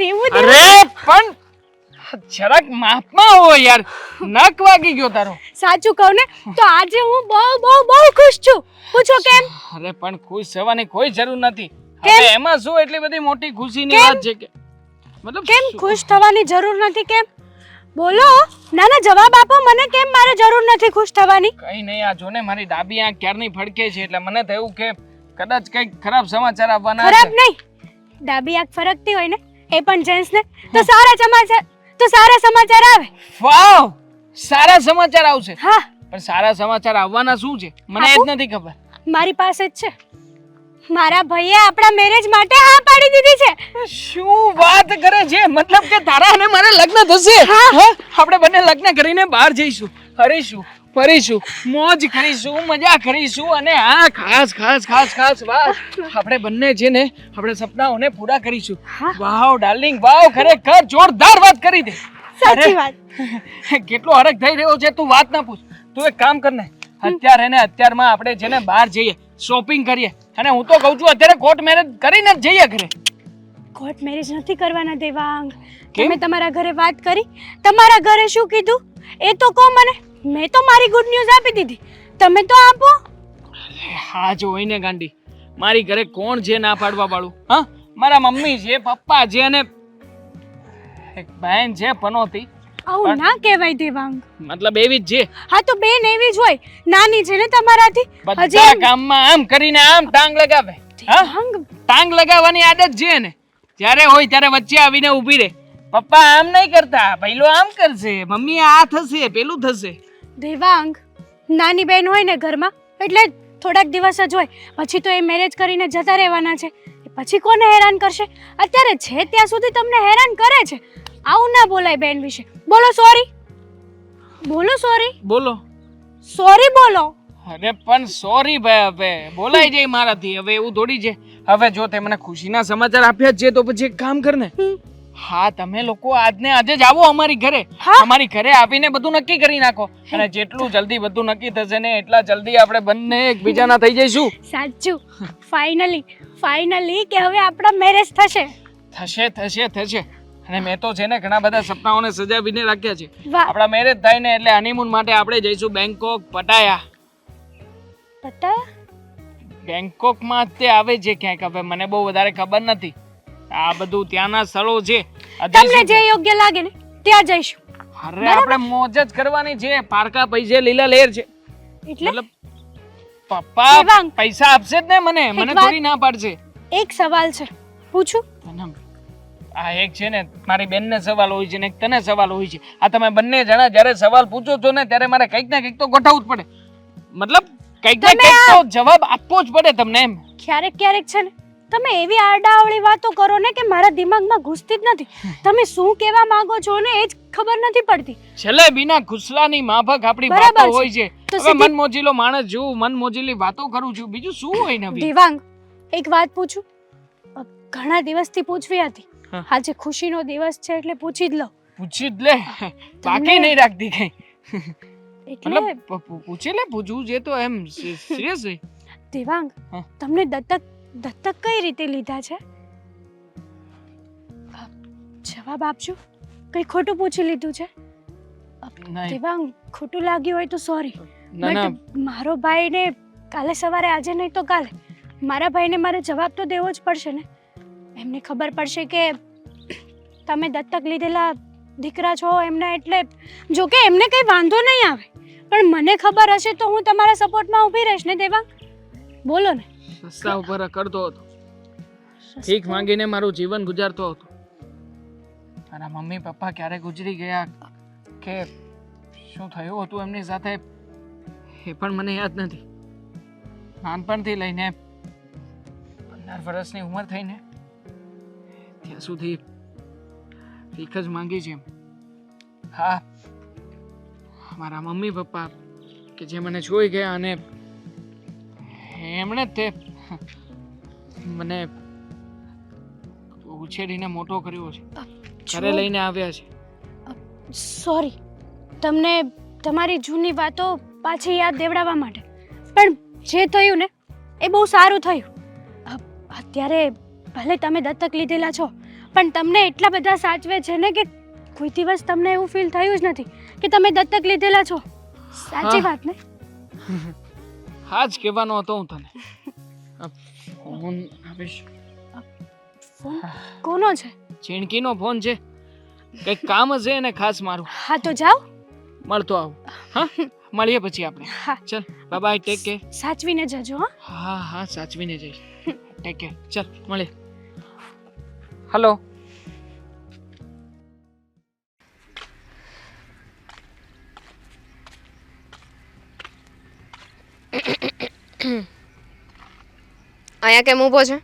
દેવું અરે પણ જરાક માપમાં હો યાર, નક વાગી ગયો તારો. સાચું કહું ને તો આજે હું બહુ બહુ બહુ ખુશ છું. પૂછો કેમ? અરે પણ ખુશ થવાની કોઈ જરૂર નથી. હવે એમાં શું એટલી બધી મોટી ખુશીની વાત છે કે મતલબ કેમ ખુશ થવાની જરૂર નથી કેમ? બોલો, ના જવાબ આપો મને, કેમ મારે જરૂર નથી ખુશ થવાની? કઈ નહીં, આ જોને મારી ડાબી આંખ ક્યારની ફડકે છે એટલે મને થયું કે કદાચ કઈક ખરાબ સમાચાર આવવાના છે. ખરાબ નહીં, ડાબી આંખ ફરકતી હોય ને એ પણ જેન્ટ્સ ને તો સારા સમાચાર આવે. વાવ, સારા સમાચાર આવશે. હા, પણ સારા સમાચાર આવવાના શું છે મને એ જ નથી ખબર. મારી પાસે જ છે. મારા ભાઈએ આપણા મેરેજ માટે હા પાડી દીધી છે. શું વાત કરે છે? મતલબ કે તારા અને મારા લગ્ન થશે? હા, આપણે બંને લગ્ન કરીને બહાર જઈશું, હરીશું, ફરીશું, મોજ કરીશું, મજા કરીશું અને આ ખાસ ખાસ ખાસ ખાસ વાત આપણે બંને છે ને આપણે સપનાઓને પૂરા કરીશું. વાવ ડાર્લિંગ, વાવ, ખરેખર જોરદાર વાત કરી દે. સાચી વાત. કેટલો હરખ થઈ રહ્યો છે તું વાત ના પૂછ. તું એક કામ કર ને, અત્યારમાં આપણે છે ને બહાર જઈએ, શોપિંગ કરીએ, અને હું તો કહું છું અત્યારે કોર્ટ મેરેજ કરીને જ જઈએ ઘરે. કોર્ટ મેરેજ નથી કરવાના દેવાંગ. તમે તમારા ઘરે વાત કરી? તમારા ઘરે શું કીધું એ તો કહો મને. મેં તો મારી ગુડ ન્યૂઝ આપી દીધી, તમે તો આપો. હા જો હોય ને ગાંડી, મારી ઘરે કોણ છે ના પાડવા વાળું? હા, મારા મમ્મી છે, પપ્પા છે અને એક બહેન છે પનોતી. આવું ના કહેવાય દેવાંગ. મતલબ એવી જ છે. હા તો બેન એવી જ હોય, નાની છે ને તમારાથી. બધા કામમાં આમ કરીને આમ ટાંગ લગાવે. હા, ટાંગ લગાવવાની આદત છે ને. જ્યારે હોય ત્યારે વચ્ચે આવીને ઊભી રહે. પપ્પા આમ નહીં કરતા, પહેલો આમ કરશે, મમ્મી આ થશે, પેલું થશે. દેવાંગ, નાની બહેન હોય ને ઘરમાં એટલે થોડાક દિવસ જ હોય, પછી તો એ મેરેજ કરીને જતા રહેવાના છે. પછી કોને હેરાન કરશે? અત્યારે છે ત્યાં સુધી તમને હેરાન કરે છે. આવું ના બોલાય બેન વિશે. બોલો સોરી, બોલો સોરી, બોલો સોરી બોલો. અરે પણ સોરી ભાઈ, હવે બોલાઈ જાય મારાથી. હવે એવું થોડી છે. હવે જો તે મને ખુશીના સમાચાર આપ્યા છે તો પછી એક કામ કર ને. હા, તમે લોકો આજને આજે જ આવો અમારી ઘરે. અમારી ઘરે આવીને બધું નક્કી કરી નાખો, અને જેટલું જલ્દી બધું નક્કી થશે ને એટલા જલ્દી આપણે બંને એકબીજાના થઈ જઈશું. સાચું, ફાઇનલી કે હવે આપણા મેરેજ થશે. થશે. અને મેં તો છે ને ઘણા બધા સપનાઓને સજાવીને રાખ્યા છે. આપણા મેરેજ થાય ને એટલે હનીમૂન માટે આપણે જઈશું બેંકોક, પટાયા. બેંકોકમાં તે આવે છે ક્યાંક, હવે મને બહુ વધારે ખબર નથી. આ બધું ત્યાંના સ્થળો છે. તમને જે યોગ્ય લાગે ને ત્યાં જઈશું. અરે આપણે મોજ જ કરવાની છે. પારકા પૈસે લીલા લહેર છે. એટલે પપ્પા પૈસા આપશે જ ને મને થોડી ના પાડશે. એક સવાલ છે, પૂછું? આ એક છે ને મારી બેનને સવાલ હોય છે ને એક તને સવાલ હોય છે. આ તમે બંને જણા જ્યારે સવાલ પૂછો છો ને ત્યારે મારે કંઈક ને કંઈક તો ગોઠવવું જ પડે. મતલબ કંઈક ને કંઈક તો જવાબ આપવો જ પડે તમને એમ. ક્યારેક છે ને તમે એવી આડાઅવળી વાતો કરો ને કે મારા દિમાગમાં ઘૂસતી જ નથી. તમે શું કહેવા માંગો છો ને એ જ ખબર નથી પડતી. છેલ્લે બિના ખુસલાની માફક આપણી વાતો હોય છે. હવે મનમોજીલો માણસ છું, મનમોજીલી વાતો કરું છું, બીજું શું હોય નવી? દેવાંગ, એક વાત પૂછું? ઘણા દિવસથી પૂછવી હતી, આજે ખુશીનો દિવસ છે એટલે પૂછી જ લો. પૂછી જ લે, બાકી નહીં રાખતી કઈ. એટલે પૂછી લે, પૂછવું છે તો એમ સિરિયસલી. દેવાંગ, તમને દત્તક કઈ રીતે લીધા છે? જવાબ આપજો. કઈ ખોટું પૂછી લીધું છે? દેવાંગ, ખોટું લાગ્યું હોય તો સોરી. બટ મારો ભાઈને કાલે સવારે, આજે નહીં તો કાલે, મારા ભાઈને મારે જવાબ તો દેવો જ પડશે ને. એમને ખબર પડશે કે તમે દત્તક લીધેલા દીકરા છો એમના. એટલે જો કે એમને કંઈ વાંધો નહીં આવે, પણ મને ખબર હશે તો હું તમારા સપોર્ટમાં ઊભી રહીશ ને દેવાંગ. બોલો ને. સસ્તા ઉપર કરતો હતો, ભીખ માંગીને મારું જીવન ગુજારતો હતો. મારા મમ્મી પપ્પા ક્યારે ગુજરી ગયા કે શું થયું હતું એમની સાથે એ પણ મને યાદ નથી. નાનપણથી લઈને 15 વર્ષની ઉંમર થઈને ત્યાં સુધી ભીખ જ માંગી છે. હા, મારા મમ્મી પપ્પા કે જે મને જોઈ ગયા અને એમણે તે મને ઉછેરીને મોટો કર્યો છે, ઘરે લઈને આવ્યા છે. સોરી તમને તમારી જૂની વાતો પાછી યાદ દેવડાવવા માટે, પણ જે થયું ને એ બહુ સારું થયું. અત્યારે ભલે તમે દત્તક લીધેલા છો, પણ તમને એટલા બધા સાચવે છે ને કે કોઈ દિવસ તમને એવું ફીલ થયું જ નથી કે તમે દત્તક લીધેલા છો. સાચી વાત ને? હા જ કહેવાનો હતો હું તને. ફોન આવીશ. ફોન કોનો છે? ચીણકીનો ફોન છે. કંઈક કામ હશે એને ખાસ મારું. હા તો જાઓ. મળતો આવું. હા મળીએ પછી આપણે. હા ચલ બાય બાય, ટેક કેર. સાચવીને જજો. હા હા હા સાચવીને જઈશ. Take care. ચલ મળીએ. હલો. અહીંયા કેમ ઊભો છે?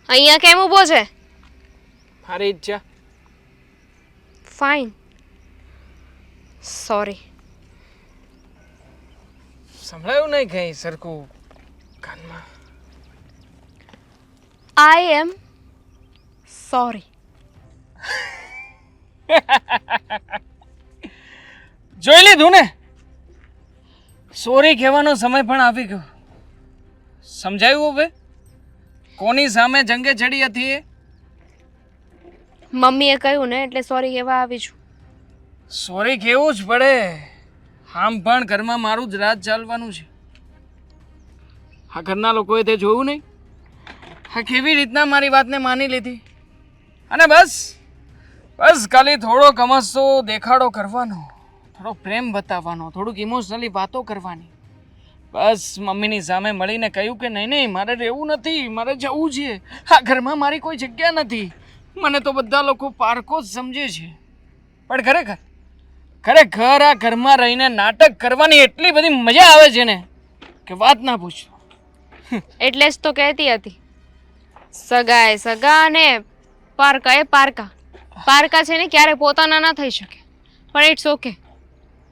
અહીંયા કેમ ઊભો છે? મારી ઈચ્છા. ફાઇન. સોરી. સંભળાયું નહીં કઈ સરખું કાનમાં. આઈ એમ સોરી. જોઈ લીધું ને? સોરી કહેવાનો સમય પણ આવી ગયો. સમજાયું હવે કોની સામે જંગે ચડી હતી એ? મમ્મીએ કહ્યું ને એટલે સોરી કહેવા આવી છું. સોરી કહેવું જ પડે. આમ પણ ઘરમાં મારું જ રાજ ચાલવાનું છે. આ ઘરના લોકોએ તે જોયું નહીં? આ કેવી રીતના મારી વાતને માની લીધી. અને બસ ખાલી થોડો કમસતો દેખાડો કરવાનો, થોડો પ્રેમ બતાવવાનો, થોડુંક ઇમોશનલી વાતો કરવાની. બસ મમ્મીની સામે મળીને કહ્યું કે નહીં મારે રહેવું નથી, મારે જવું છે. આ ઘરમાં મારી કોઈ જગ્યા નથી. મને તો બધા લોકો પારકો જ સમજે છે. પણ ખરેખર આ ઘરમાં રહીને નાટક કરવાની એટલી બધી મજા આવે છે ને કે વાત ના પૂછો. એટલે જ તો કહેતી હતી સગા એ સગા અને પારકા એ પારકા. પારકા છે ને ક્યારે પોતાના ના થઈ શકે, પણ ઇટ્સ ઓકે.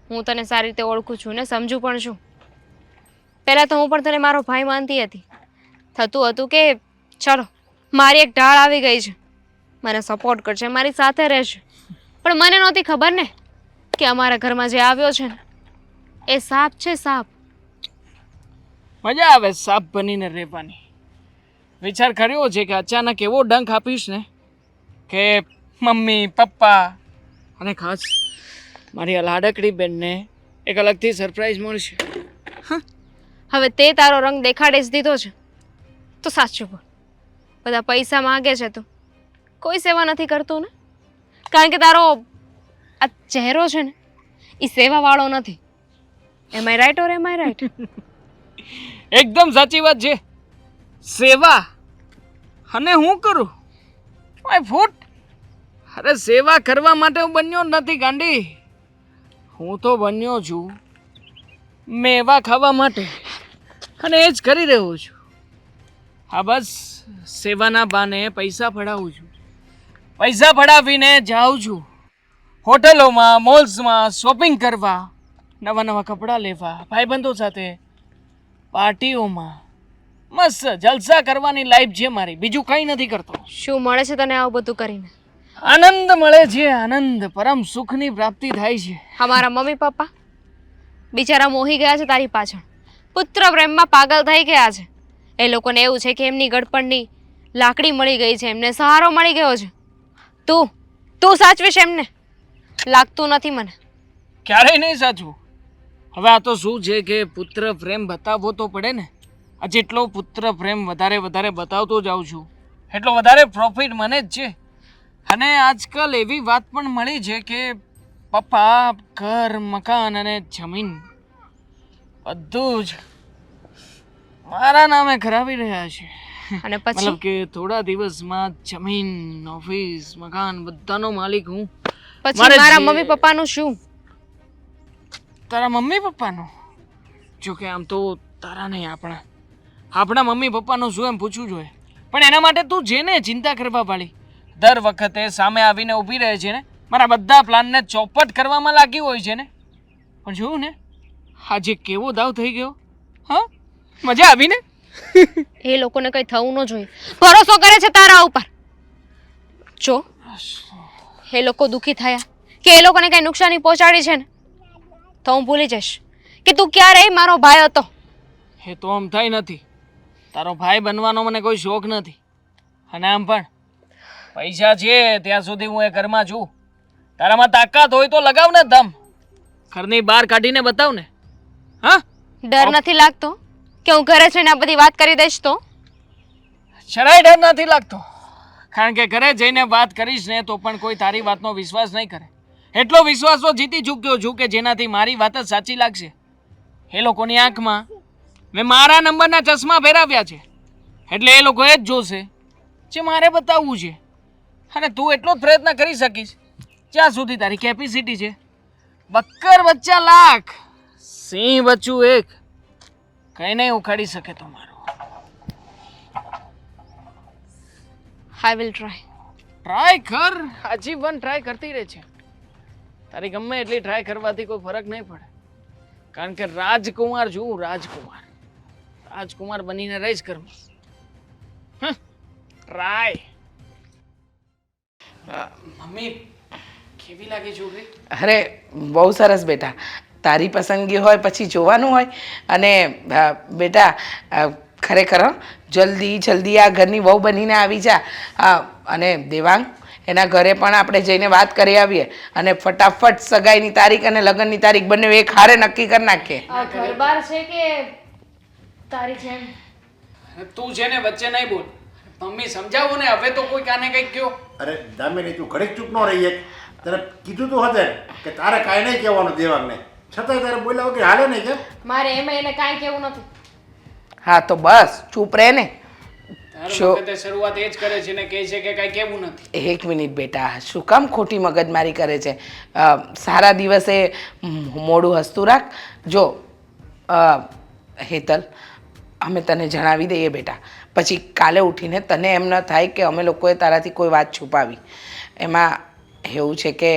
હું તને સારી રીતે ઓળખું છું ને સમજુ પણ છું. પહેલાં તો હું પણ તને મારો ભાઈ માનતી હતી. થતું હતું કે ચલો મારી એક ઢાળ આવી ગઈ છે, મને સપોર્ટ કરશે, મારી સાથે રહેશે. પણ મને નહોતી ખબર ને કે અમારા ઘરમાં જે આવ્યો છે ને એ સાપ છે, સાપ. મજા આવે સાપ બનીને રહેવાની. વિચાર કર્યો છે કે અચાનક એવો ડંખ આપીશ ને કે મમ્મી પપ્પા અને ખાસ મારી આ લાડકડી બેનને એક અલગથી સરપ્રાઈઝ મળશે. હવે તે તારો રંગ દેખાડી જ દીધો છે તો સાચું બોલ, બધા પૈસા માંગે છે તું કોઈ સેવા નથી કરતું ને? કારણ કે તારો આ ચહેરો છે ને એ સેવાવાળો નથી. Am I right or am I right? એકદમ સાચી વાત છે. સેવા અને હું કરું માય ફૂટ. અરે સેવા કરવા માટે હું બન્યો નથી ગાંડી. હું તો બન્યો છું મેવા ખાવા માટે, અને એ જ કરી રહ્યો છું. હા બસ સેવાના બાને પૈસા પડાવું છું. પૈસા પડાવીને જાઉં છું હોટલોમાં, મોલ્સમાં શોપિંગ કરવા, નવા કપડાં લેવા, ભાઈબંધો સાથે પાર્ટીઓમાં મસ્ત જલસા કરવાની લાઈફ છે મારી. બીજું કંઈ નથી કરતો. શું મળે છે તને આવું બધું કરીને? આનંદ મળે છે, આનંદ. પરમ સુખની પ્રાપ્તિ થાય છે. અમારા મમ્મી પપ્પા બિચારા મોહી ગયા છે તારી પાછળ, પુત્ર પ્રેમમાં પાગલ થઈ ગયા છે. એ લોકોને એવું છે કે એમની ગડપણની લાકડી મળી ગઈ છે, એમને સહારો મળી ગયો છે. તું સાચવીશ એમને? લાગતું નથી મને. ક્યારેય નહીં સાચવું. હવે આ તો શું છે કે પુત્ર પ્રેમ બતાવવો તો પડે ને. આ જેટલો પુત્ર પ્રેમ વધારે બતાવતો જાઉં છું એટલો વધારે પ્રોફિટ મને જ છે. અને આજકાલ એવી વાત પણ મળી છે કે પપ્પા ઘર, મકાન અને જમીન બધું જ મારા નામે કરાવી રહ્યા છે. અને મતલબ પછી કે થોડા દિવસમાં જમીન, ઓફિસ, મકાન બધાનો માલિક હું. પછી મારે મારા જે- મમ્મી પપ્પાનું શું? તારા મમ્મી પપ્પાનો? જો કે આમ તો તારા નહીં, આપણા મમ્મી પપ્પાનું શું એમ પૂછવું જોઈએ. પણ એના માટે તું જેને ચિંતા કરવા વાળી દર વખતે સામે આવીને ઊભી રહે છે ને, મારા બધા પ્લાનને ચોપટ કરવામાં લાગી હોય છે ને. પણ જોયું ને આજે કેવો દાવ થઈ ગયો. હા મજા આવી ને? એ લોકોને કંઈ થવું ન જોઈએ. ભરોસો કરે છે તારા ઉપર. જો એ લોકો દુઃખી થયા કે એ લોકોને કંઈ નુકસાની પહોંચાડી છે ને તો હું ભૂલી જઈશ કે તું ક્યારેય મારો ભાઈ હતો. એ તો આમ થાય નથી. તારો ભાઈ બનવાનો મને કોઈ શોખ નથી. અને આમ પણ પૈસા છે ત્યાં સુધી હું એ ઘરમાં છું. તારામાં તાકાત હોય તો લગાવ ને દમ. ઘરની બહાર કાઢીને બતાવ ને. હા, ડર નથી લાગતો કે હું ઘરે જઈને આ બધી વાત કરી દઈશ તો? જરાય ડર નથી લાગતો. કારણ કે ઘરે જઈને વાત કરીશ ને તો પણ કોઈ તારી વાતનો વિશ્વાસ નહીં કરે. એટલો વિશ્વાસ તો જીતી ચૂક્યો છું કે જેનાથી મારી વાત જ સાચી લાગશે. એ લોકોની આંખમાં મેં મારા નંબરના ચશ્મા પહેરાવ્યા છે, એટલે એ લોકો એ જ જોશે જે મારે બતાવવું છે. અને તું એટલો જ પ્રયત્ન કરી શકીશ જ્યાં સુધી તારી કેપેસિટી છે. બક્કર બચ્ચા લાખ, સિંહ બચ્ચું એક, કઈ નહીં ઉખાડી શકે તો મારો. I will try. ટ્રાય કર, આજીવન ટ્રાય કરતી રહે છે. તારી ગમે એટલી ટ્રાય કરવાથી કોઈ ફરક નહીં પડે. કારણ કે રાજકુમાર છું, રાજકુમાર. રાજકુમાર બનીને રહીશ ઘરમાં. ટ્રાય. મમ્મી કેવી લાગી છોકરી? અરે બહુ સરસ બેટા. તારી પસંદગી હોય પછી જોવાનું હોય. અને બેટા ખરેખર જલ્દી જલ્દી આ ઘરની વહુ બનીને આવી જા. અને દેવાંગ, એના ઘરે પણ આપણે જઈને વાત કરી આવીએ અને ફટાફટ સગાઈની તારીખ અને લગ્નની તારીખ બંને એક હારે નક્કી કરી નાખીએ. આ ઘરબાર છે કે તારી જેમ? તું છે ને વચ્ચે નહીં બોલ. મમ્મી સમજાવો ને, હવે તો કોઈ કાને કંઈક કયો. અરે દામિની, તું ઘડીક ચૂપ ન રહી. તને કીધું તો હતું કે તારે કાંઈ નહીં કહેવાનું દેવાંગને, છતાંય તારે બોલ્યા વગર હાલે નહીં કેમ? મારે એમાં એને કાંઈ કહેવું નથી. હા તો બસ ચૂપ રહે ને. દર વખતે શરૂઆત એ જ કરે છે ને કહે છે કે કાંઈ કહેવું નથી. એક મિનિટ બેટા, શું કામ ખોટી મગજમારી કરે છે? સારા દિવસે મોડું હસતું રાખ. જો હેતલ, અમે તને જણાવી દઈએ બેટા, પછી કાલે ઉઠીને તને એમ ન થાય કે અમે લોકોએ તારાથી કોઈ વાત છુપાવી. એમાં એવું છે કે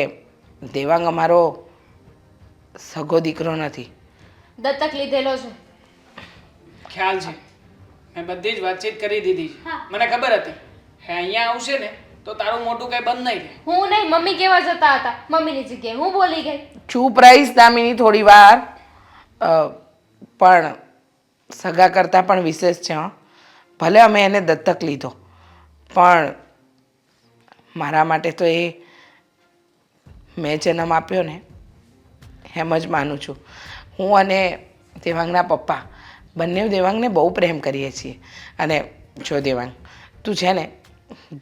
દેવાંગ અમારો સગો દીકરો નથી, દત્તક લીધેલો છે. ખ્યાલ છે, મેં બધી જ વાતચીત કરી દીધી છે. મને ખબર હતી હે અહીંયા આવશે ને તો તારું મોટું કઈ બંધ નહીં રહે. હું નહીં, મમ્મી કેવા જતા હતા, મમ્મીની જગ્યાએ હું બોલી ગઈ. ચૂપ રહીશ દામિની થોડી વાર. પણ સગા કરતાં પણ વિશેષ છે. ભલે અમે એને દત્તક લીધો, પણ મારા માટે તો એ મેં જન્મ આપ્યો ને એમ જ માનું છું. હું અને દેવાંગના પપ્પા બંને દેવાંગને બહુ પ્રેમ કરીએ છીએ. અને જો દેવાંગ, તું છે ને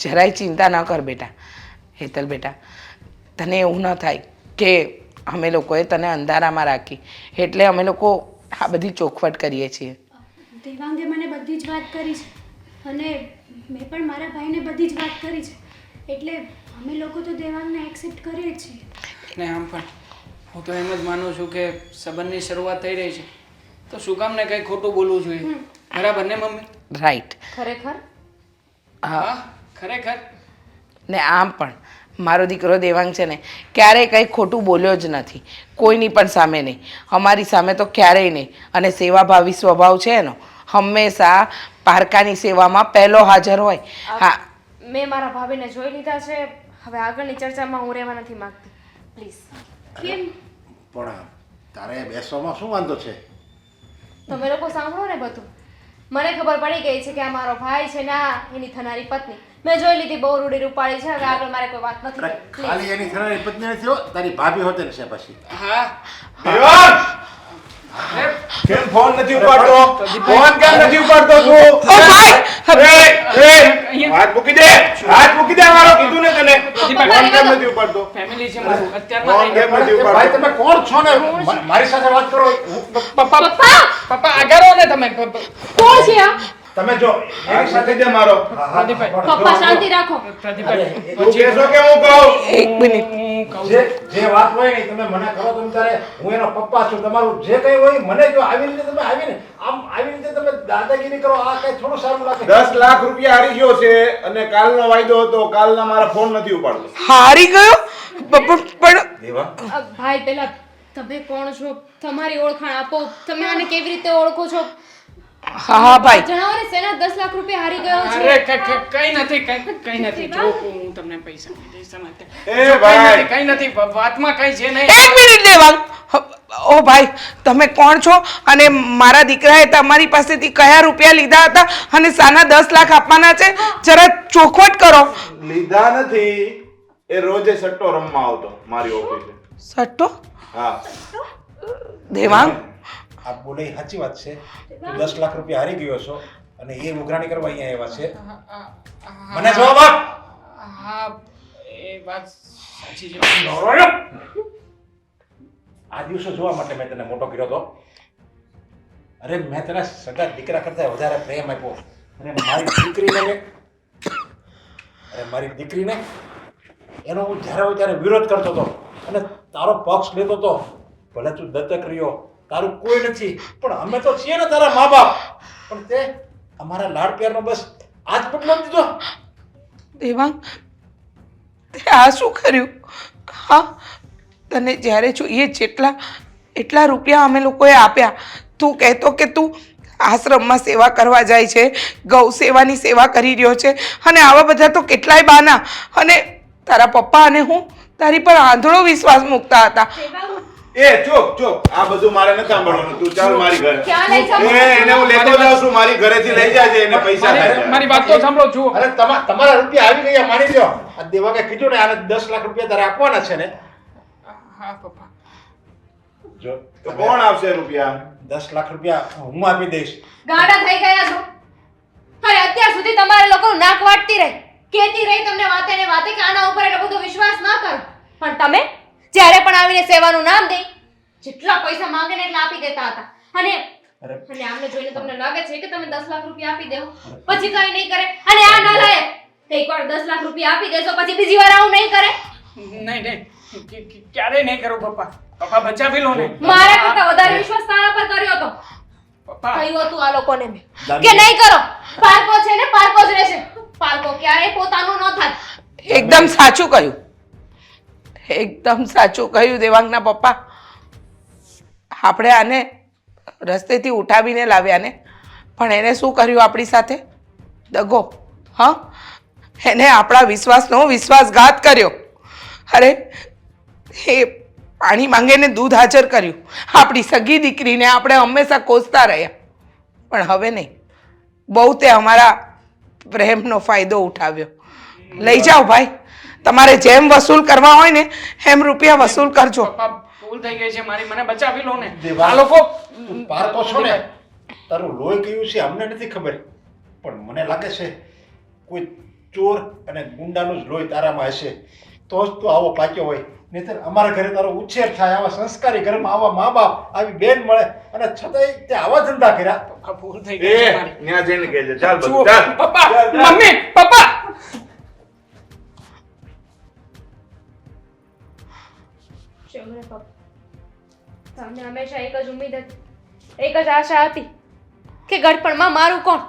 જરાય ચિંતા ન કર બેટા. હેતલ બેટા, તને એવું ન થાય કે અમે લોકોએ તને અંધારામાં રાખી એટલે અમે લોકો આ બધી ચોખવટ કરીએ છીએ. દેવાંગે મને બધી જ વાત કરી છે અને મેં પણ મારા ભાઈને બધી જ વાત કરી છે, એટલે અમે લોકો તો દેવાંગને એક્સેપ્ટ કરીએ છીએ. ને આમ પણ હું તો એમ જ માનું છું કે સંબંધની શરૂઆત થઈ રહી છે તો શું કામ ને કંઈ ખોટું બોલવું જોઈએ. બરાબર ને મમ્મી? રાઈટ. ખરેખર? હા ખરેખર. ને આમ પણ મારો દીકરો દેવાંગ છે ને ક્યારેય કંઈ ખોટું બોલ્યો જ નથી, કોઈની પણ સામે નહીં, અમારી સામે તો ક્યારેય નહીં. અને સેવાભાવી સ્વભાવ છે એનો, હંમેશા પારકાની સેવામાં પહેલો હાજર હોય. હા, મેં મારા ભાભીને જોઈ લીધા છે. હવે આગળની ચર્ચામાં હું રહેવા નથી માંગતી, પ્લીઝ. કેમ? પણ તારે બેસવામાં શું વાંધો છે? તમે લોકો સાંભળો ને બધું. મને ખબર પડી ગઈ છે કે આ મારો ભાઈ છે ને આ એની થનારી પત્ની. મેં જોઈ લીધી, બહુ રૂડી રૂપાળી છે. હવે આગળ મારે કોઈ વાત નથી. ખાલી એની થનારી પત્ની નથી હો, તારી ભાભી હોતે ને છે પછી. હા દેવાંગ! કેમ ફોન નથી ઉપાડતો? ફોન કેમ નથી ઉપાડતો તું? હાથ મૂકી દે, હાથ મૂકી દે. મારો કીધું ને તને, ફોન કેમ નથી ઉપાડતો? ફેમિલી છે મારું ફોન અત્યારમાં કેમ નથી ભાઈ ઉપાડતો? તમે કોણ છો ને મારી સાથે વાત કરો? પપ્પા આગળ ને તમે. કોણ છે આ? તમે જો હાથ મૂકી દે મારો. પ્રદીપભાઈ, પપ્પા શાંતિ રાખો. પ્રદીપભાઈ તું કહેશો કે હું કહું? એક મિનિટ. હું કહું જે વાત હોય ને તમે મને કરો. તમે તારે હું એનો પપ્પા છું. તમારું જે કંઈ હોય મને જો આવી રીતે તમે આવીને આમ આવી રીતે તમે દાદાગીરી કરો, આ કઈ થોડું સારું લાગે? 10 લાખ રૂપિયા હારી ગયો છે અને કાલનો વાયદો હતો, કાલના મારા ફોન નથી ઉપાડતો. હારી ગયો? પણ દેવા, ભાઈ પેલા તમે કોણ છો? તમારી ઓળખાણ આપો. તમે આને કેવી રીતે ઓળખો છો? હા હા ભાઈ, જણાવો ને. શેના 10 લાખ રૂપિયા હારી ગયો છે? અરે કઈ નથી, કઈ નથી. જો હું તમને પૈસા દઈ દઈશ. એ ભાઈ, કઈ નથી, વાતમાં કઈ છે નહીં. એક મિનિટ દેવાંગ. ઓ ભાઈ, તમે કોણ છો અને મારા દીકરાએ તમારી પાસેથી કયા રૂપિયા લીધા હતા અને સાના 10 લાખ આપવાના છે? જરા ચોખવટ કરો. લીધા નથી. એ રોજે સટ્ટો રમવા આવતો મારી ઓફિસે. સટ્ટો? હા. દેવાંગ, આ બોલે એ સાચી વાત છે. તું 10 લાખ રૂપિયા હારી ગયો છો અને એ ઉઘરાણી કરવા અહીંયા આવ્યા છે. મને જવાબ આપ. હા એ વાત સાચી છે. આ દિવસો જોવા માટે મેં તને મોટો કર્યો હતો. અરે મેં તને સગા દીકરા કરતા વધારે પ્રેમ આપ્યો અને મારી દીકરીને એનો હું જ્યારે હોય ત્યારે વિરોધ કરતો હતો અને તારો પક્ષ લેતો હતો. ભલે તું દત્તક રહ્યો, તારું કોઈ નથી, પણ અમે તો છીએ ને તારા મા બાપ. પણ તે અમારા લાડ પ્યારનો બસ આજ બદલો દીધો. દેવાંગ, તે આ શું કર્યું? હા, તને જ્યારે જોઈએ એટલા રૂપિયા અમે લોકોએ આપ્યા. તું કહેતો કે તું આશ્રમમાં સેવા કરવા જાય છે, ગૌ સેવાની સેવા કરી રહ્યો છે અને આવા બધા તો કેટલાય બહાના. અને તારા પપ્પા અને હું તારી પર આંધળો વિશ્વાસ મૂકતા હતા. એ ચૂપ ચૂપ, આ બધું મારે નથી સાંભળવાનું. તું ચાલ મારી ઘરે. ક્યાં લઈ જાવ? એને હું લેતો જાઉં છું મારી ઘરેથી લઈ જાય છે. એને પૈસા થાય. મારી વાત તો સાંભળો છું. અરે તમારા રૂપિયા આવી ગયા, માની લ્યો. આ દેવાકે કીધું ને આને 10 લાખ રૂપિયા તારે આપવાના છે ને. હા પપ્પા. જો તો કોણ આપશે રૂપિયા? 10 લાખ રૂપિયા હું આપી દઈશ. ગાડા થઈ ગયા છો. અરે અત્યાર સુધી તમારે લોકોનું નાક વાટતી રહી, કહેતી રહી તમને વાતે ને વાતે કે આના ઉપર એટલો બધો વિશ્વાસ ના કરો. પણ તમે જ્યારે પણ આવીને સેવાનું નામ દે, જેટલા પૈસા માંગે ને એટલા આપી દેતા હતા. અને આમને જોઈને તમને લાગે છે કે તમે 10 લાખ રૂપિયા આપી દેવો પછી કઈ નહીં કરે? અને આ ના લાયક એકવાર 10 લાખ રૂપિયા આપી દેશો પછી બીજી વાર આવું નહીં કરે? નહીં ક્યારેય નહીં કરું પપ્પા. પપ્પા બચાવી લો ને. મારા કરતા વધારે વિશ્વાસ તારા પર કર્યો તો પપ્પા કહ્યું હતું આ લોકોને મેં કે નહીં કરો. પારકો છે ને પારકો જ રહેશે. પારકો ક્યારેય પોતાનું ન થાય. એકદમ સાચું કહ્યું. એકદમ સાચું કહ્યું દેવાંગના પપ્પા. આપણે આને રસ્તેથી ઉઠાવીને લાવ્યા ને, પણ એને શું કર્યું આપણી સાથે? દગો. હા, એને આપણા વિશ્વાસનો વિશ્વાસઘાત કર્યો. અરે એ પાણી માંગે ને દૂધ હાજર કર્યું. આપણી સગી દીકરીને આપણે હંમેશા કોસતા રહ્યા, પણ હવે નહીં. બહુ તે અમારા પ્રેમનો ફાયદો ઉઠાવ્યો. લઈ જાઓ ભાઈ, તમારે જેમ વસૂલ કરવા હોય ને એમ રૂપિયા વસૂલ કરજો. પપ્પા ભૂલ થઈ ગઈ છે મારી, મને બચાવી લો ને. દેવા. આ લોકો તું પારકો છો ને, તારું લોહી કયું છે અમને નથી ખબર, પણ મને લાગે છે કોઈ ચોર અને ગુંડાનું જ લોહી તારામાં હશે, તો જ તું આવો પાક્યો હોય. નહીંતર અમારા ઘરે તારો ઉછેર થાય, આવા સંસ્કારી ઘરમાં આવા મા બાપ, આવી બેન મળે, અને છતાંય તે આવા ધંધા કર્યા. પપ્પા ભૂલ થઈ ગઈ છે એ મારી. ત્યાં જઈને કહેજે. ચાલ બધું જુઓ, ચાલ. પપ્પા મમ્મી પપ્પા. શોભના પપ્પા, તમને હંમેશા એક જ ઉમ્મીદ હતી, એક જ આશા હતી કે ગડપણમાં મારું કોણ?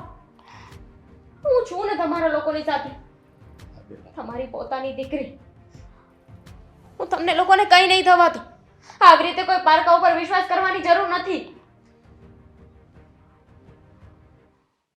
હું છું ને તમારા લોકોની સાથે, તમારી પોતાની દીકરી. હું તમને લોકોને કંઈ નહીં થવા દઉં. આવી રીતે કોઈ પારકા ઉપર વિશ્વાસ કરવાની જરૂર નથી.